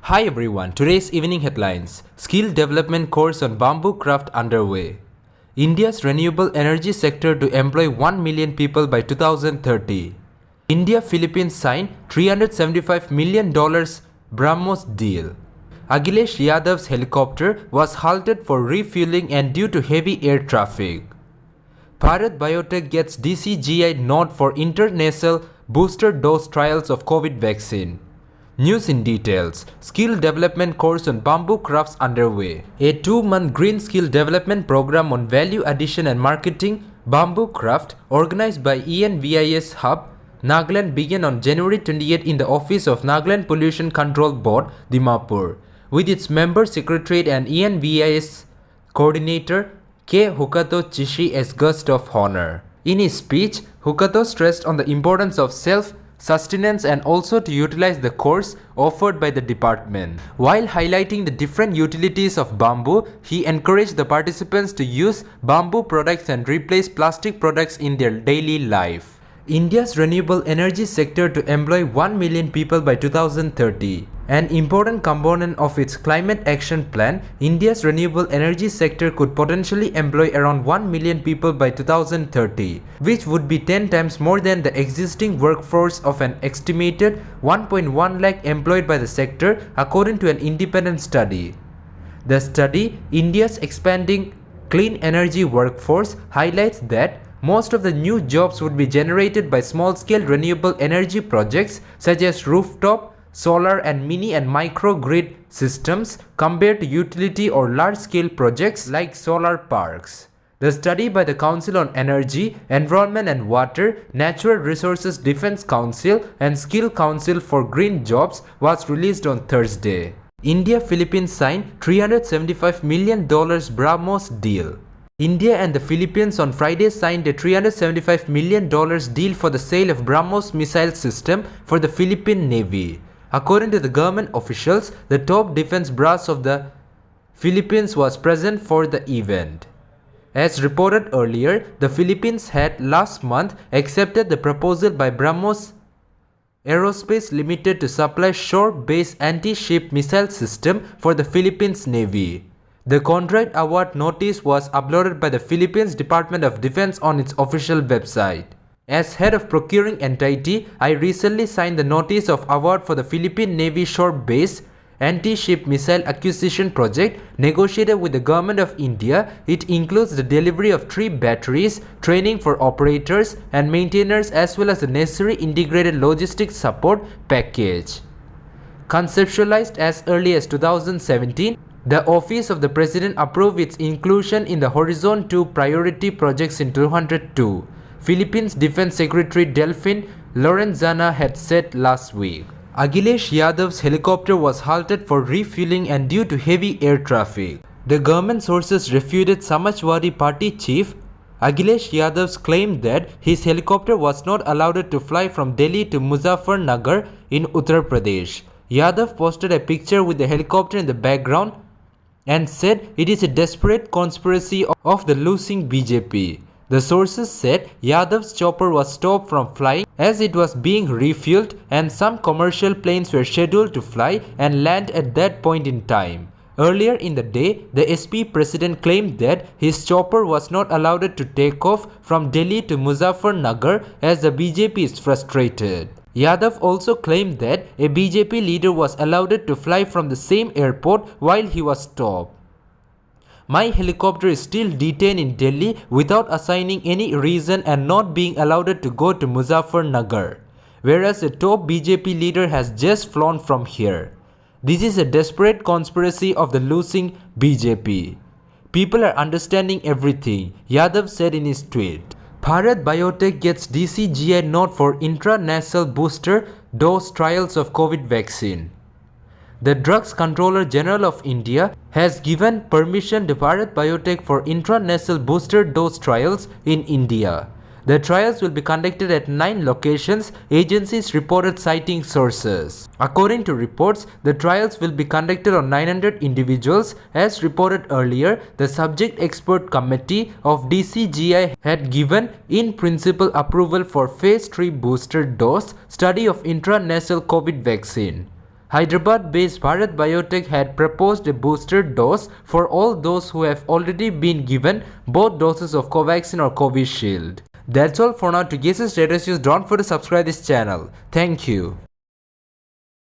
Hi everyone, today's evening headlines. Skill development course on bamboo craft underway. India's renewable energy sector to employ 1 million people by 2030. India-Philippines sign $375 million BrahMos deal. Akhilesh Yadav's helicopter was halted for refueling and due to heavy air traffic. Biotech gets DCGA nod for intranasal booster dose trials of COVID vaccine. News in details. Skill development course on bamboo crafts underway. A 2-month green skill development program on value addition and marketing bamboo craft organized by ENVIS Hub Nagaland began on January 28 in the office of Nagaland Pollution Control Board, Dimapur, with its member secretariat and ENVIS coordinator K. Hukato Chishi as guest of honor. In his speech, Hukato stressed on the importance of self-sustenance and also to utilize the course offered by the department. While highlighting the different utilities of bamboo, he encouraged the participants to use bamboo products and replace plastic products in their daily life. India's renewable energy sector to employ 1 million people by 2030. An important component of its climate action plan, India's renewable energy sector could potentially employ around 1 million people by 2030, which would be 10 times more than the existing workforce of an estimated 1.1 lakh employed by the sector, according to an independent study. The study, India's expanding clean energy workforce, highlights that most of the new jobs would be generated by small-scale renewable energy projects such as rooftop, solar and mini and microgrid systems compared to utility or large-scale projects like solar parks. The study by the Council on Energy, Environment and Water, Natural Resources Defense Council and Skill Council for Green Jobs was released on Thursday. India-Philippines signed $375 million BrahMos deal. India and the Philippines on Friday signed a $375 million deal for the sale of BrahMos missile system for the Philippine Navy. According to the government officials, the top defense brass of the Philippines was present for the event. As reported earlier, the Philippines had last month accepted the proposal by BrahMos Aerospace Limited to supply shore-based anti-ship missile system for the Philippines Navy. The contract award notice was uploaded by the Philippines Department of Defense on its official website. As head of procuring entity, I recently signed the notice of award for the Philippine Navy shore-based anti-ship missile acquisition project negotiated with the Government of India. It includes the delivery of 3 batteries, training for operators and maintainers, as well as the necessary integrated logistics support package. Conceptualized as early as 2017, the Office of the President approved its inclusion in the Horizon 2 priority projects in 2002, Philippines Defense Secretary Delphine Lorenzana had said last week. Akhilesh Yadav's helicopter was halted for refueling and due to heavy air traffic. The government sources refuted Samajwadi Party chief Akhilesh Yadav's claim that his helicopter was not allowed to fly from Delhi to Muzaffarnagar in Uttar Pradesh. Yadav posted a picture with the helicopter in the background and said it is a desperate conspiracy of the losing BJP. The sources said Yadav's chopper was stopped from flying as it was being refueled and some commercial planes were scheduled to fly and land at that point in time. Earlier in the day, the SP president claimed that his chopper was not allowed to take off from Delhi to Muzaffarnagar as the BJP is frustrated. Yadav also claimed that a BJP leader was allowed to fly from the same airport while he was stopped. My helicopter is still detained in Delhi without assigning any reason and not being allowed to go to Muzaffarnagar, whereas a top BJP leader has just flown from here. This is a desperate conspiracy of the losing BJP. People are understanding everything, Yadav said in his tweet. Biotech gets DCGA nod for intranasal booster dose trials of COVID vaccine. The Drugs Controller General of India has given permission to Biotech for intranasal booster dose trials in India. The trials will be conducted at 9 locations, agencies reported citing sources. According to reports, the trials will be conducted on 900 individuals. As reported earlier, the Subject Expert Committee of DCGA had given in principle approval for Phase 3 booster dose study of intranasal COVID vaccine. Hyderabad-based Bharat Biotech had proposed a booster dose for all those who have already been given both doses of Covaxin or Covishield. That's all for now. To get the latest news, don't forget to subscribe this channel. Thank you.